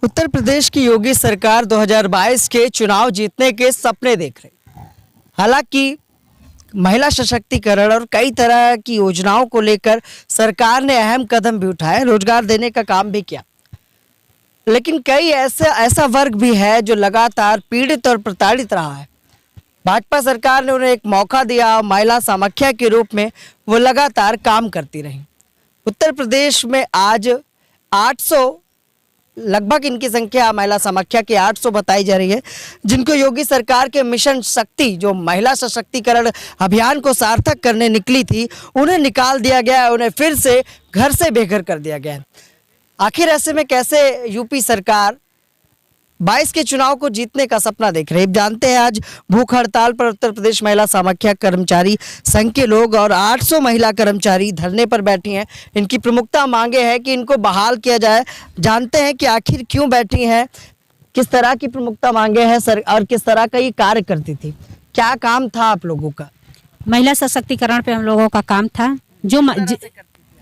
उत्तर प्रदेश की योगी सरकार 2022 के चुनाव जीतने के सपने देख रही। हालांकि महिला सशक्तिकरण और कई तरह की योजनाओं को लेकर सरकार ने अहम कदम भी उठाए, रोजगार देने का काम भी किया, लेकिन कई ऐसा वर्ग भी है जो लगातार पीड़ित और प्रताड़ित रहा है। भाजपा सरकार ने उन्हें एक मौका दिया, महिला समाख्या के रूप में वो लगातार काम करती रही। उत्तर प्रदेश में आज 800 लगभग इनकी संख्या महिला समाख्या की 800 बताई जा रही है, जिनको योगी सरकार के मिशन शक्ति जो महिला सशक्तिकरण अभियान को सार्थक करने निकली थी, उन्हें निकाल दिया गया है, उन्हें फिर से घर से बेघर कर दिया गया है। आखिर ऐसे में कैसे यूपी सरकार 22 के चुनाव को जीतने का सपना देख रहे हैं, जानते हैं। आज भूख हड़ताल पर उत्तर प्रदेश महिला समाख्या कर्मचारी संघ के लोग और 800 महिला कर्मचारी धरने पर बैठी हैं। इनकी प्रमुखता मांगे हैं कि इनको बहाल किया जाए। जानते हैं कि आखिर क्यों बैठी हैं, किस तरह की प्रमुखता मांगे हैं सर, और किस तरह का ये कार्य करती थी, क्या काम था आप लोगों का। महिला सशक्तिकरण पे हम लोगों का काम था।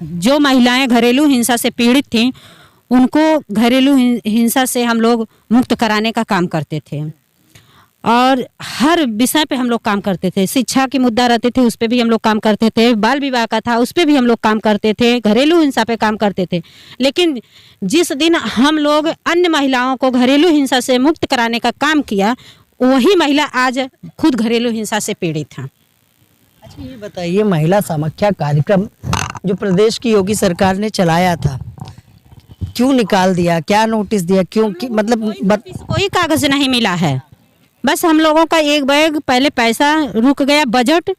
जो महिलाएं घरेलू हिंसा से पीड़ित थीं, उनको घरेलू हिंसा से हम लोग मुक्त कराने का काम करते थे और हर विषय पे हम लोग काम करते थे। शिक्षा के मुद्दा रहते थे, उस पे भी हम लोग काम करते थे। बाल विवाह का था, उस पे भी हम लोग काम करते थे। घरेलू हिंसा पे काम करते थे। लेकिन जिस दिन हम लोग अन्य महिलाओं को घरेलू हिंसा से मुक्त कराने का काम किया, वही महिला आज खुद घरेलू हिंसा से पीड़ित हैं। अच्छा, ये बताइए, महिला समाख्या कार्यक्रम जो प्रदेश की योगी सरकार ने चलाया था, क्यों निकाल दिया, क्या नोटिस दिया, क्यों मतलब कोई कागज नहीं मिला है। बस हम लोगों का एक बैग पहले पैसा रुक गया, बजट।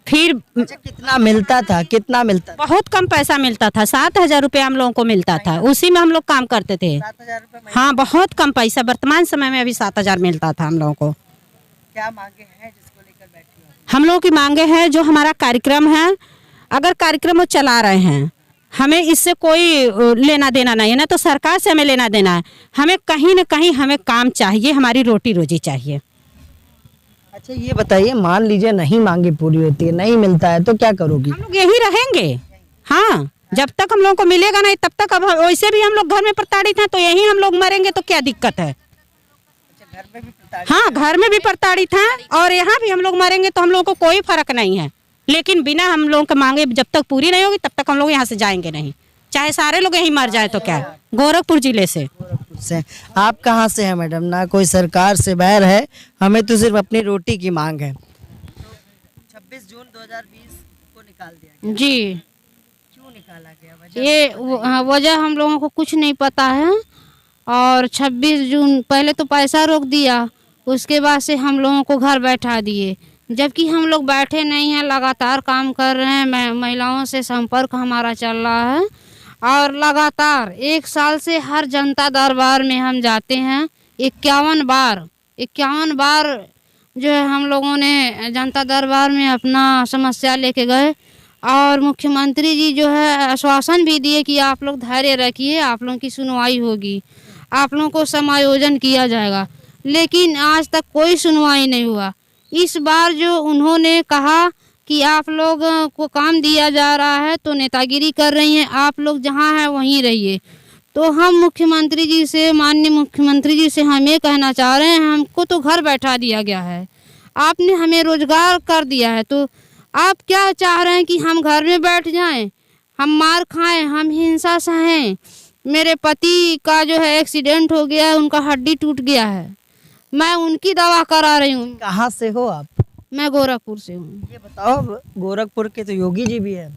फिर कितना मिलता था, कितना मिलता था? बहुत कम पैसा मिलता था, 7,000 रुपये हम लोगों को मिलता था, उसी में हम लोग काम करते थे। 7,000 रुपये? हाँ, बहुत कम पैसा। वर्तमान समय में अभी 7,000 मिलता था हम लोगों को। क्या मांगे हैं जिसको लेकर बैठी हो? हम लोगों की मांगे हैं, जो हमारा कार्यक्रम है, अगर कार्यक्रम वो चला रहे हैं, हमें इससे कोई लेना देना नहीं है, ना तो सरकार से हमें लेना देना है। हमें कहीं न कहीं हमें काम चाहिए, हमारी रोटी रोजी चाहिए। अच्छा, ये बताइए, मान लीजिए नहीं मांगी पूरी होती है, नहीं मिलता है, तो क्या करोगी? हम लोग यही रहेंगे। हाँ, जब तक हम लोगों को मिलेगा नहीं तब तक। अब वैसे भी हम लोग घर में प्रताड़ित हैं, तो यही हम लोग मरेंगे तो क्या दिक्कत है। घर में भी प्रताड़ित? हाँ, घर में भी प्रताड़ित हैं और यहाँ भी हम लोग मरेंगे तो हम लोगों को कोई फर्क नहीं है। लेकिन बिना हम लोगों के मांगे जब तक पूरी नहीं होगी, तब तक हम लोग यहाँ से जाएंगे नहीं, चाहे सारे लोग यहीं मर जाए तो क्या। गोरखपुर जिले से। आप कहाँ से हैं मैडम? ना कोई सरकार से बैर है, हमें तो सिर्फ अपनी रोटी की मांग है। 26 जून 2020 को निकाल दिया जी। क्यों निकाला गया? ये वजह हम लोगों को कुछ नहीं पता है। और 26 जून पहले तो पैसा रोक दिया, उसके बाद से हम लोगों को घर बैठा दिए, जबकि हम लोग बैठे नहीं हैं, लगातार काम कर रहे हैं। महिलाओं से संपर्क हमारा चल रहा है और लगातार 1 साल से हर जनता दरबार में हम जाते हैं। 51 बार जो है हम लोगों ने जनता दरबार में अपना समस्या लेके गए और मुख्यमंत्री जी जो है आश्वासन भी दिए कि आप लोग धैर्य रखिए, आप लोगों की सुनवाई होगी, आप लोगों को समायोजन किया जाएगा। लेकिन आज तक कोई सुनवाई नहीं हुआ। इस बार जो उन्होंने कहा कि आप लोग को काम दिया जा रहा है, तो नेतागिरी कर रही हैं, आप लोग जहां हैं वहीं रहिए। तो हम मुख्यमंत्री जी से, माननीय मुख्यमंत्री जी से हम ये कहना चाह रहे हैं, हमको तो घर बैठा दिया गया है, आपने हमें रोजगार कर दिया है, तो आप क्या चाह रहे हैं कि हम घर में बैठ जाएं, हम मार खाएं, हम हिंसा सहें। मेरे पति का जो है एक्सीडेंट हो गया है, उनका हड्डी टूट गया है, मैं उनकी दवा करा रही हूँ। कहाँ से हो आप? मैं गोरखपुर से हूँ। ये बताओ, गोरखपुर के तो योगी जी भी है,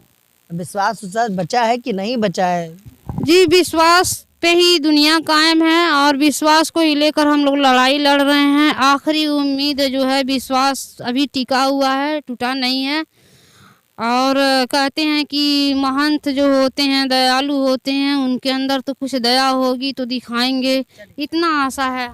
विश्वास बचा है कि नहीं बचा है? जी, विश्वास पे ही दुनिया कायम है और विश्वास को ही लेकर हम लोग लड़ाई लड़ रहे हैं। आखिरी उम्मीद जो है, विश्वास अभी टिका हुआ है, टूटा नहीं है। और कहते हैं कि महंत जो होते हैं दयालु होते हैं, उनके अंदर तो कुछ दया होगी तो दिखाएंगे, इतना आशा है।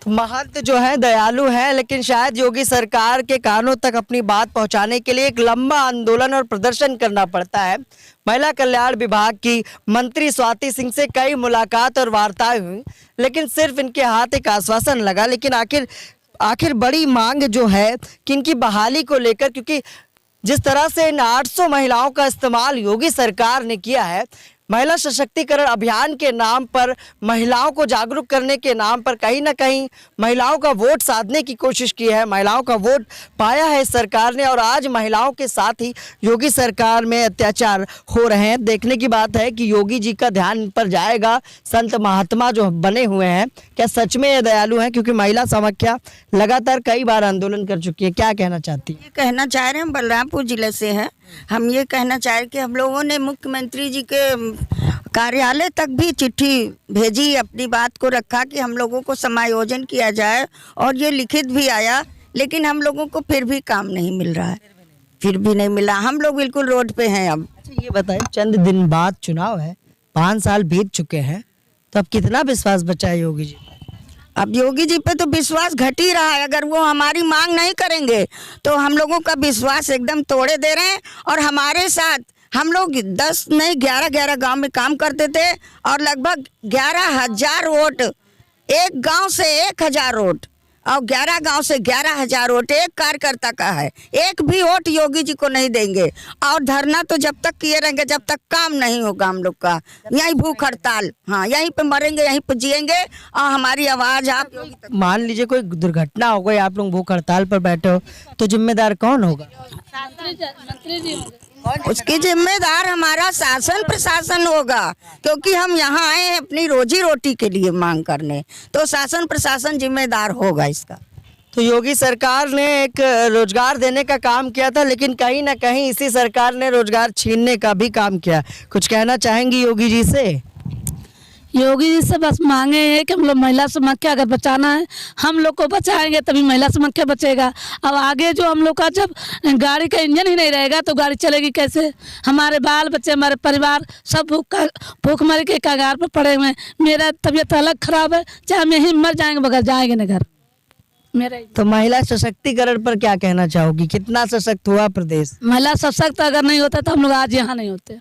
तो महंत जो है दयालु है, लेकिन शायद योगी सरकार के कानों तक अपनी बात पहुंचाने के लिए एक लंबा आंदोलन और प्रदर्शन करना पड़ता है। महिला कल्याण विभाग की मंत्री स्वाति सिंह से कई मुलाकात और वार्ताएं हुई, लेकिन सिर्फ इनके हाथ एक आश्वासन लगा। लेकिन आखिर बड़ी मांग जो है कि इनकी बहाली को लेकर, क्योंकि जिस तरह से इन 800 महिलाओं का इस्तेमाल योगी सरकार ने किया है, महिला सशक्तिकरण अभियान के नाम पर, महिलाओं को जागरूक करने के नाम पर कहीं ना कहीं महिलाओं का वोट साधने की कोशिश की है, महिलाओं का वोट पाया है सरकार ने, और आज महिलाओं के साथ ही योगी सरकार में अत्याचार हो रहे हैं। देखने की बात है कि योगी जी का ध्यान इन पर जाएगा। संत महात्मा जो बने हुए हैं, क्या सच में ये दयालु हैं? क्योंकि महिला समाख्या लगातार कई बार आंदोलन कर चुकी है। क्या कहना चाहती है? ये कहना चाह रहे हैं, हम बलरामपुर जिले से हैं। हम ये कहना चाह रहे हैं कि हम लोगों ने मुख्यमंत्री जी के कार्यालय तक भी चिट्ठी भेजी, अपनी बात को रखा कि हम लोगों को समायोजन किया जाए, और ये लिखित भी आया, लेकिन हम लोगों को फिर भी काम नहीं मिल रहा है, फिर भी नहीं मिला। हम लोग बिल्कुल रोड पे हैं अब। अच्छा ये बताएं, चंद दिन बाद चुनाव है, 5 साल बीत चुके हैं, तो अब कितना विश्वास बचा है योगी जी? अब योगी जी पे तो विश्वास घट ही रहा है। अगर वो हमारी मांग नहीं करेंगे तो हम लोगों का विश्वास एकदम तोड़े दे रहे हैं। और हमारे साथ हम लोग 10 नहीं 11 गांव में काम करते थे, और लगभग 11,000 वोट, एक गांव से 1,000 वोट, और 11 गांव से 11,000 वोट एक कार्यकर्ता का है। एक भी वोट योगी जी को नहीं देंगे, और धरना तो जब तक किए रहेंगे जब तक काम नहीं होगा हम लोग का। यहीं भूख हड़ताल, हाँ, यहीं पे मरेंगे, यहीं पे जिएंगे, और हमारी आवाज आप योगी तक। मान लीजिए कोई दुर्घटना हो गई, आप लोग भूख हड़ताल पर बैठे हो, तो जिम्मेदार कौन होगा? उसकी जिम्मेदार हमारा शासन प्रशासन होगा, क्योंकि हम यहाँ आए हैं अपनी रोजी रोटी के लिए मांग करने, तो शासन प्रशासन जिम्मेदार होगा इसका। तो योगी सरकार ने एक रोजगार देने का काम किया था, लेकिन कहीं ना कहीं इसी सरकार ने रोजगार छीनने का भी काम किया। कुछ कहना चाहेंगी योगी जी से? योगी जी से बस मांगे हैं कि हम लोग महिला समाख्या अगर बचाना है, हम लोग को बचाएंगे तभी महिला समाख्या बचेगा। अब आगे जो हम लोग का जब गाड़ी का इंजन ही नहीं रहेगा तो गाड़ी चलेगी कैसे? हमारे बाल बच्चे, हमारे परिवार सब भूखमरी के कगार पर पड़े हुए हैं। मेरा तबीयत अलग खराब है, चाहे हम यहीं मर जाएंगे मगर जाएंगे न घर मेरा। तो महिला सशक्तिकरण पर क्या कहना चाहोगी? कितना सशक्त हुआ प्रदेश? महिला सशक्त अगर नहीं होता तो हम लोग आज यहाँ नहीं होते।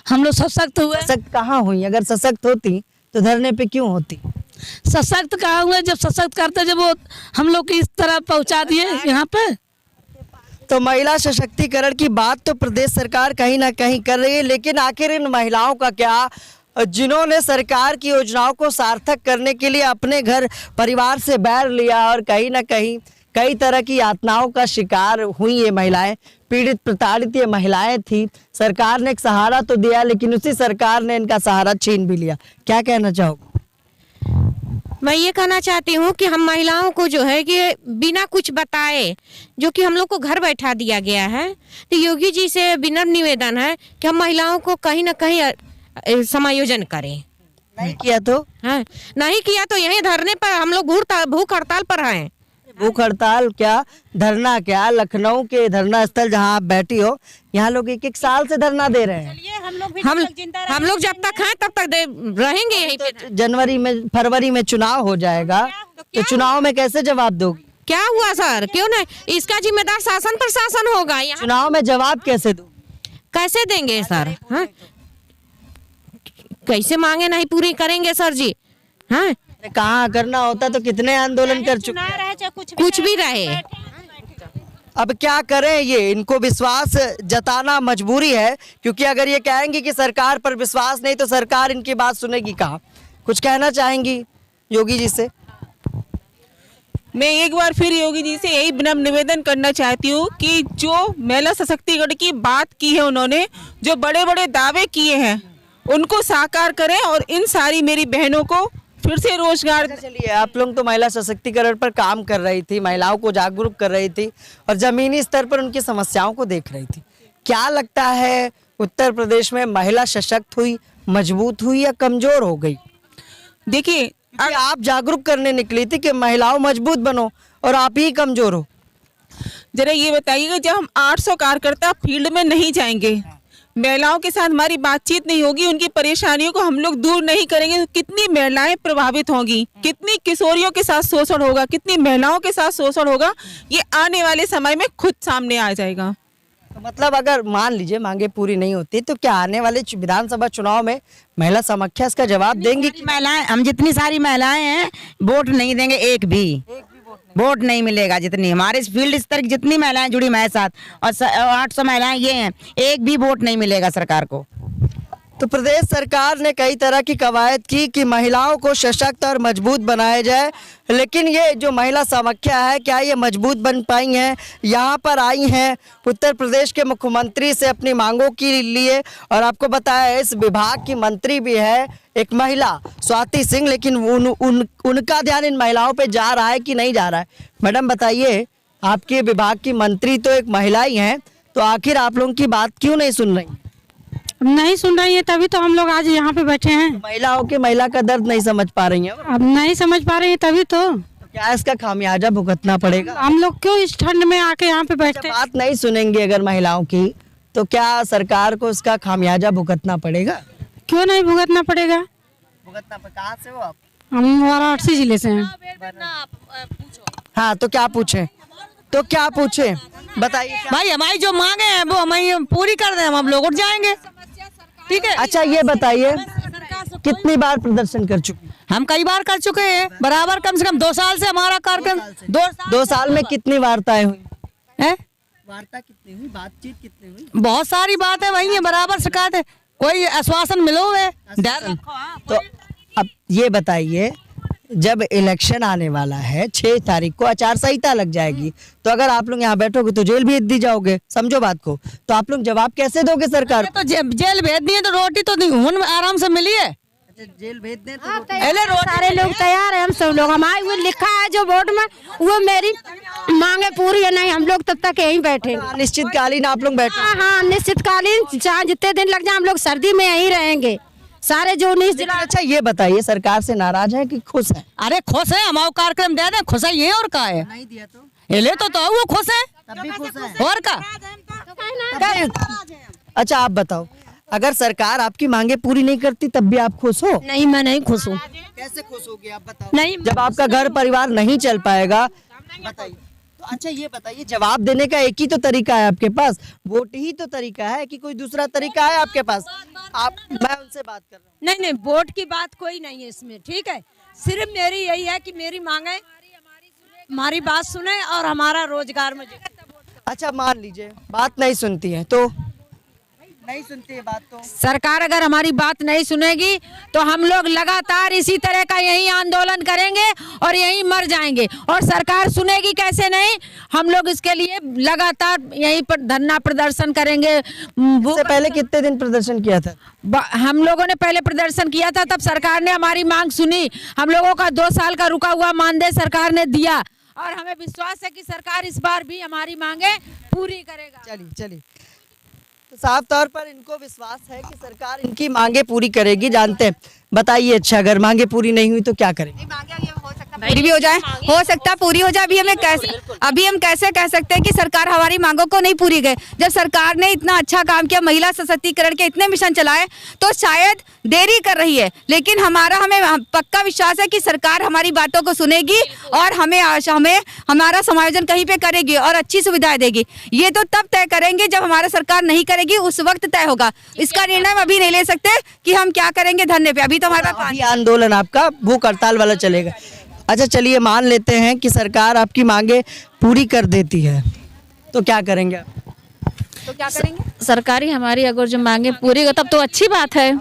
हम लोग सशक्त हुए। सशक्त कहाँ हुई? अगर सशक्त होती तो धरने पे क्यों होती? सशक्त कहाँ हुए? जब सशक्त करते, जब वो हम लोग की इस तरह पहुँचा दिए यहाँ पे। तो महिला सशक्तिकरण की बात तो प्रदेश सरकार कहीं ना कहीं कर रही है, लेकिन आखिर इन महिलाओं का क्या, जिन्होंने सरकार की योजनाओं को सार्थक करने के लिए अपने घर परिवार से बैर लिया और कहीं ना कहीं कई तरह की यातनाओं का शिकार हुई ये महिलाएं, पीड़ित प्रताड़ित ये महिलाएं थी। सरकार ने एक सहारा तो दिया, लेकिन उसी सरकार ने इनका सहारा छीन भी लिया। क्या कहना चाहोगे? मैं ये कहना चाहती हूँ कि हम महिलाओं को जो है कि बिना कुछ बताए जो कि हम लोग को घर बैठा दिया गया है, तो योगी जी से विनम्र निवेदन है कि हम महिलाओं को कहीं ना कहीं समायोजन करें। नहीं किया तो? हाँ, नहीं किया तो यहीं धरने पर हम लोग भूख हड़ताल पर हैं। भूख हड़ताल क्या, धरना क्या? लखनऊ के धरना स्थल जहां आप बैठी हो, यहाँ लोग 1-1 साल से धरना दे रहे हैं। हम लोग जब तक हैं तब तक रहेंगे यहीं पे। तो जनवरी में, फरवरी में चुनाव हो जाएगा, तो चुनाव में कैसे जवाब दोगी? क्या हुआ सर? क्यों नहीं? इसका जिम्मेदार शासन प्रशासन होगा। यहाँ चुनाव में जवाब कैसे दो? कैसे देंगे सर? हाँ, कैसे मांगे नहीं पूरी करेंगे सर जी? हाँ, कहाँ करना होता तो कितने आंदोलन कर चुके हैं। कुछ भी रहे। अब क्या करें, ये इनको विश्वास जताना मजबूरी है, क्योंकि अगर ये कहेंगी कि सरकार पर विश्वास नहीं तो सरकार इनकी बात सुनेगी कहाँ? कुछ कहना चाहेंगी योगी जी से? मैं एक बार फिर योगी जी से यही विनम्र निवेदन करना चाहती हूँ कि जो महिला सशक्तिकरण की बात की है, उन्होंने जो बड़े बड़े दावे किए हैं उनको साकार करें, और इन सारी मेरी बहनों को फिर से रोजगार। चलिए, आप लोग तो महिला सशक्तिकरण पर काम कर रही थी, महिलाओं को जागरूक कर रही थी और जमीनी स्तर पर उनकी समस्याओं को देख रही थी। क्या लगता है, उत्तर प्रदेश में महिला सशक्त हुई, मजबूत हुई या कमजोर हो गई? देखिए, आप जागरूक करने निकली थी कि महिलाओं मजबूत बनो, और आप ही कमजोर हो। जरा ये बताइएगा, जब हम 800 कार्यकर्ता फील्ड में नहीं जाएंगे, महिलाओं के साथ हमारी बातचीत नहीं होगी, उनकी परेशानियों को हम लोग दूर नहीं करेंगे, तो कितनी महिलाएं प्रभावित होंगी, कितनी किशोरियों के साथ शोषण होगा, कितनी महिलाओं के साथ शोषण होगा, ये आने वाले समय में खुद सामने आ जाएगा। तो मतलब अगर मान लीजिए मांगे पूरी नहीं होती, तो क्या आने वाले विधानसभा चुनाव में महिला समाख्या इसका जवाब देंगी? महिलाएं, हम जितनी सारी महिलाएं हैं वोट नहीं देंगे, एक भी वोट नहीं मिलेगा। जितनी हमारे इस फील्ड स्तर की जितनी महिलाएं जुड़ी मेरे साथ, और 800 महिलाएं ये हैं, एक भी वोट नहीं मिलेगा सरकार को। तो प्रदेश सरकार ने कई तरह की कवायद की कि महिलाओं को सशक्त और मजबूत बनाया जाए, लेकिन ये जो महिला समाख्या है क्या ये मजबूत बन पाई हैं? यहाँ पर आई हैं उत्तर प्रदेश के मुख्यमंत्री से अपनी मांगों के लिए, और आपको बताया इस विभाग की मंत्री भी है एक महिला स्वाति सिंह, लेकिन उनका ध्यान इन महिलाओं पे जा रहा है कि नहीं जा रहा है? मैडम बताइए, आपके विभाग की मंत्री तो एक महिला ही हैं, तो आखिर आप लोगों की बात क्यों नहीं सुन रही? नहीं सुन रही है तभी तो हम लोग आज यहाँ पे बैठे हैं। महिलाओं के महिला का दर्द नहीं समझ पा रही हैं? अब नहीं समझ पा रहे हैं तभी तो क्या इसका खामियाजा भुगतना पड़ेगा? हम लोग क्यों इस ठंड में आके यहाँ पे बैठे हैं? बात नहीं सुनेंगे अगर महिलाओं की, तो क्या सरकार को इसका खामियाजा भुगतना पड़ेगा? क्यों नहीं भुगतना पड़ेगा? कहाँ से हो आप? हम वाराणसी जिले से हैं। हाँ, तो क्या पूछे? बताइए। भाई हमारी जो मांगे हैं वो हमें पूरी कर दें, हम लोग उठ जाएंगे। ठीक है। अच्छा ये बताइए, कितनी बार प्रदर्शन कर चुकी? हम कई बार कर चुके हैं बराबर, कम से कम 2 साल से हमारा कार्यक्रम। 2 साल में कितनी वार्ताएं हुई? है वार्ता कितनी हुई? बातचीत कितनी हुई? बहुत सारी बातें वही है, बराबर शिकायत है, कोई आश्वासन मिलो है। तो अब ये बताइए, जब इलेक्शन आने वाला है 6 तारीख को आचार संहिता लग जाएगी, तो अगर आप लोग यहाँ बैठोगे तो जेल भेज दी जाओगे, समझो बात को, तो आप लोग जवाब कैसे दोगे सरकार को? तो जेल भेज दिए तो रोटी तो नहीं आराम से मिली है। जेल भेज दें सारे लोग तैयार है, हम सब लोग, हमारे वो लिखा है जो बोर्ड में, वो मेरी मांगे पूरी है नहीं, हम लोग तब तक यहीं बैठे। अनिश्चितकालीन आप लोग बैठे? हाँ, अनिश्चितकालीन, चाहे जितने दिन लग जाए हम लोग सर्दी में यहीं रहेंगे सारे जो 19 जिला। अच्छा ये बताइए, सरकार से नाराज है कि खुश है? अरे खुश है, हमारा कार्यक्रम दे दे, खुश है ये, और का है? नहीं दिया तो ले तो वो खुश है, तब भी खुश है और का? अच्छा आप बताओ, अगर सरकार आपकी मांगे पूरी नहीं करती तब भी आप खुश हो? नहीं, मैं नहीं खुश हूँ। कैसे खुश होगी आप बताओ? नहीं, जब आपका घर परिवार नहीं चल पाएगा, बताइए। तो अच्छा ये बताइए, जवाब देने का एक ही तो तरीका है आपके पास, वोट ही तो तरीका है, कि कोई दूसरा तरीका है आपके पास? मैं उनसे बात कर रहा हूँ। नहीं, वोट की बात कोई नहीं है इसमें, ठीक है। सिर्फ मेरी यही है कि मेरी मांगे, हमारी बात सुने और हमारा रोजगार में। अच्छा मान लीजिए बात नहीं सुनती है, तो नहीं सुनती है बात, तो सरकार अगर हमारी बात नहीं सुनेगी तो हम लोग लगातार इसी तरह का यही आंदोलन करेंगे और यही मर जाएंगे। और सरकार सुनेगी कैसे नहीं, हम लोग इसके लिए लगातार यहीं पर धरना प्रदर्शन करेंगे। इससे पहले कितने दिन प्रदर्शन किया था? हम लोगों ने पहले प्रदर्शन किया था, तब सरकार ने हमारी मांग सुनी, हम लोगों का 2 साल का रुका हुआ मानदेय सरकार ने दिया, और हमें विश्वास है कि सरकार इस बार भी हमारी मांगे पूरी करेगा। चलिए तो साफ तौर पर इनको विश्वास है कि सरकार इनकी मांगे पूरी करेगी। जानते हैं, बताइए, अच्छा अगर मांगे पूरी नहीं हुई तो क्या करेंगे? पूरी भी हो जाए, हो सकता है पूरी हो जाए। अभी हम कैसे कह सकते हैं कि सरकार हमारी मांगों को नहीं पूरी गए? जब सरकार ने इतना अच्छा काम किया, महिला सशक्तिकरण के इतने मिशन चलाए, तो शायद देरी कर रही है, लेकिन हमें पक्का विश्वास है कि सरकार हमारी बातों को सुनेगी और हमें हमारा समायोजन कहीं पे करेगी और अच्छी सुविधाएं देगी। ये तो तब तय करेंगे जब हमारा सरकार नहीं करेगी, उस वक्त तय होगा। इसका निर्णय हम अभी नहीं ले सकते कि हम क्या करेंगे धरने पे, अभी तो हमारे पास आंदोलन आपका भूख हड़ताल वाला चलेगा। अच्छा चलिए मान लेते हैं कि सरकार आपकी मांगे पूरी कर देती है, तो क्या करेंगे आप? तो क्या करेंगे? सरकारी हमारी अगर जो मांगे पूरी हो तब तो अच्छी बात है,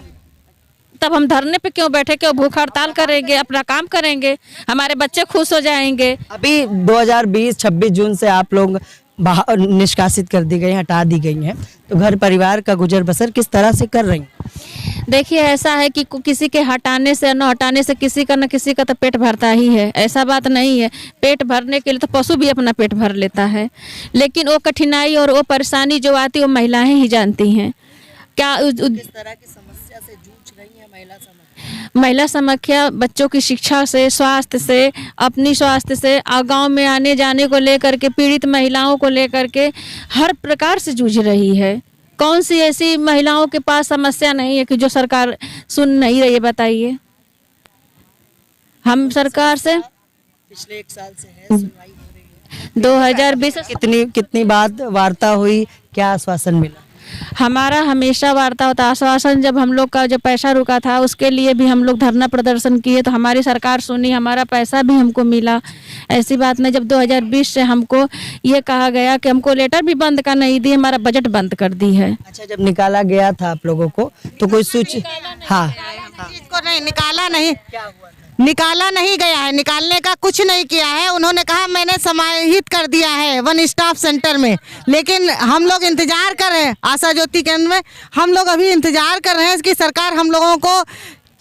तब हम धरने पे क्यों बैठे, क्यों भूख हड़ताल करेंगे, अपना काम करेंगे, हमारे बच्चे खुश हो जाएंगे। अभी 2020-26 जून से आप लोग बाहर निष्कासित कर दी गई, हटा दी गई हैं, तो घर परिवार का गुजर बसर किस तरह से कर रही हैं? देखिए ऐसा है कि किसी के हटाने से न हटाने से किसी का न किसी का तो पेट भरता ही है, ऐसा बात नहीं है। पेट भरने के लिए तो पशु भी अपना पेट भर लेता है, लेकिन वो कठिनाई और वो परेशानी जो आती है वो महिलाएं ही जानती हैं। क्या किस तरह की समस्या से जूझ रही है महिला समाख्या? बच्चों की शिक्षा से, स्वास्थ्य से, अपनी स्वास्थ्य से, गांव में आने जाने को लेकर के, पीड़ित महिलाओं को लेकर के हर प्रकार से जूझ रही है। कौन सी ऐसी महिलाओं के पास समस्या नहीं है कि जो सरकार सुन नहीं रही है, बताइए। हम सरकार से पिछले 1 साल से है, सुनवाई हो रही है। 2020 कितनी बात वार्ता हुई, क्या आश्वासन मिला? हमारा हमेशा वार्ता होता आश्वासन, जब हम लोग का जो पैसा रुका था उसके लिए भी हम लोग धरना प्रदर्शन किए तो हमारी सरकार सुनी, हमारा पैसा भी हमको मिला। ऐसी बात नहीं, जब 2020 से हमको ये कहा गया कि हमको लेटर भी बंद का नहीं दी, हमारा बजट बंद कर दी है। अच्छा, जब निकाला गया था आप लोगों को तो कोई सूची? हाँ, को नहीं निकाला नहीं गया है, निकालने का कुछ नहीं किया है। उन्होंने कहा मैंने समाहित कर दिया है वन स्टॉप सेंटर में, लेकिन हम लोग इंतजार कर रहे हैं आशा ज्योति केंद्र में, हम लोग अभी इंतजार कर रहे हैं कि सरकार हम लोगों को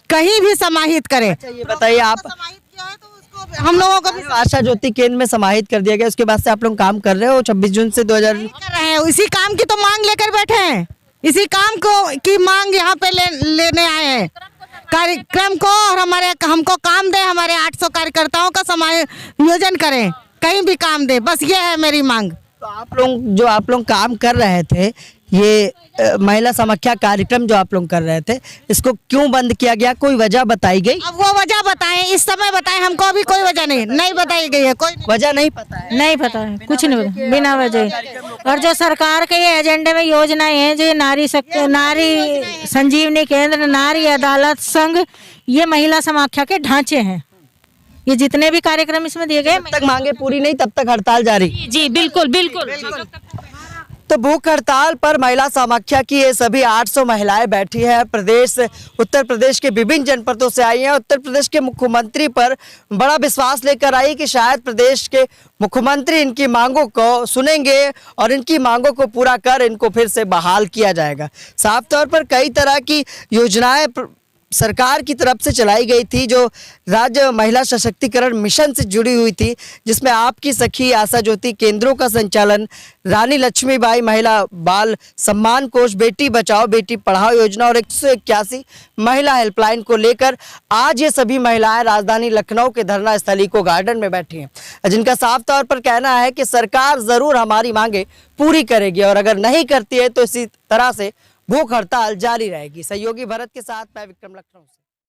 कहीं भी समाहित करे। अच्छा ये बताइए, आप समाहित किया है तो उसको हम लोगों को भी आशा ज्योति केंद्र में समाहित कर दिया गया, उसके बाद से आप लोग काम कर रहे हो 26 जून से 2000 कर रहे हैं। इसी काम की तो मांग लेकर बैठे हैं, इसी काम को की मांग यहाँ पे लेने आए हैं कार्यक्रम को, और हमको काम दे, हमारे 800 कार्यकर्ताओं का समायोजन करें, कहीं भी काम दे, बस ये है मेरी मांग। तो आप लोग काम कर रहे थे, ये महिला समाख्या कार्यक्रम जो आप लोग कर रहे थे, इसको क्यों बंद किया गया, कोई वजह बताई गई? अब वो वजह बताएं, इस समय बताएं, हमको अभी कोई वजह नहीं बताई गई है, कोई वजह नहीं पता है। नहीं पता है, कुछ नहीं पता, बिना वजह। और जो सरकार के ये एजेंडे में योजनाएं हैं, जो नारी संजीवनी केंद्र, नारी अदालत संघ, ये महिला समाख्या के ढांचे हैं। ये जितने भी कार्यक्रम इसमें दिए गए, जब तक मांगे पूरी नहीं तब तक हड़ताल जारी। जी बिल्कुल बिल्कुल। तो भूख हड़ताल पर महिला समाख्या की ये सभी 800 महिलाएं बैठी हैं। उत्तर प्रदेश के विभिन्न जनपदों से आई हैं। उत्तर प्रदेश के मुख्यमंत्री पर बड़ा विश्वास लेकर आई कि शायद प्रदेश के मुख्यमंत्री इनकी मांगों को सुनेंगे और इनकी मांगों को पूरा कर इनको फिर से बहाल किया जाएगा। साफ तौर पर कई तरह की योजनाएं सरकार की तरफ से चलाई गई थी, जो राज्य महिला सशक्तिकरण मिशन से जुड़ी हुई थी, जिसमें आपकी सखी, आशा ज्योति केंद्रों का संचालन, रानी लक्ष्मीबाई महिला बाल सम्मान कोष, बेटी बचाओ बेटी पढ़ाओ योजना और 181 महिला हेल्पलाइन को लेकर आज ये सभी महिलाएं राजधानी लखनऊ के धरना स्थल इको गार्डन में बैठी हैं, जिनका साफ तौर पर कहना है कि सरकार जरूर हमारी मांगे पूरी करेगी और अगर नहीं करती है तो इसी तरह से भूख हड़ताल जारी रहेगी। सहयोगी भरत के साथ मैं विक्रम, लखनऊ से।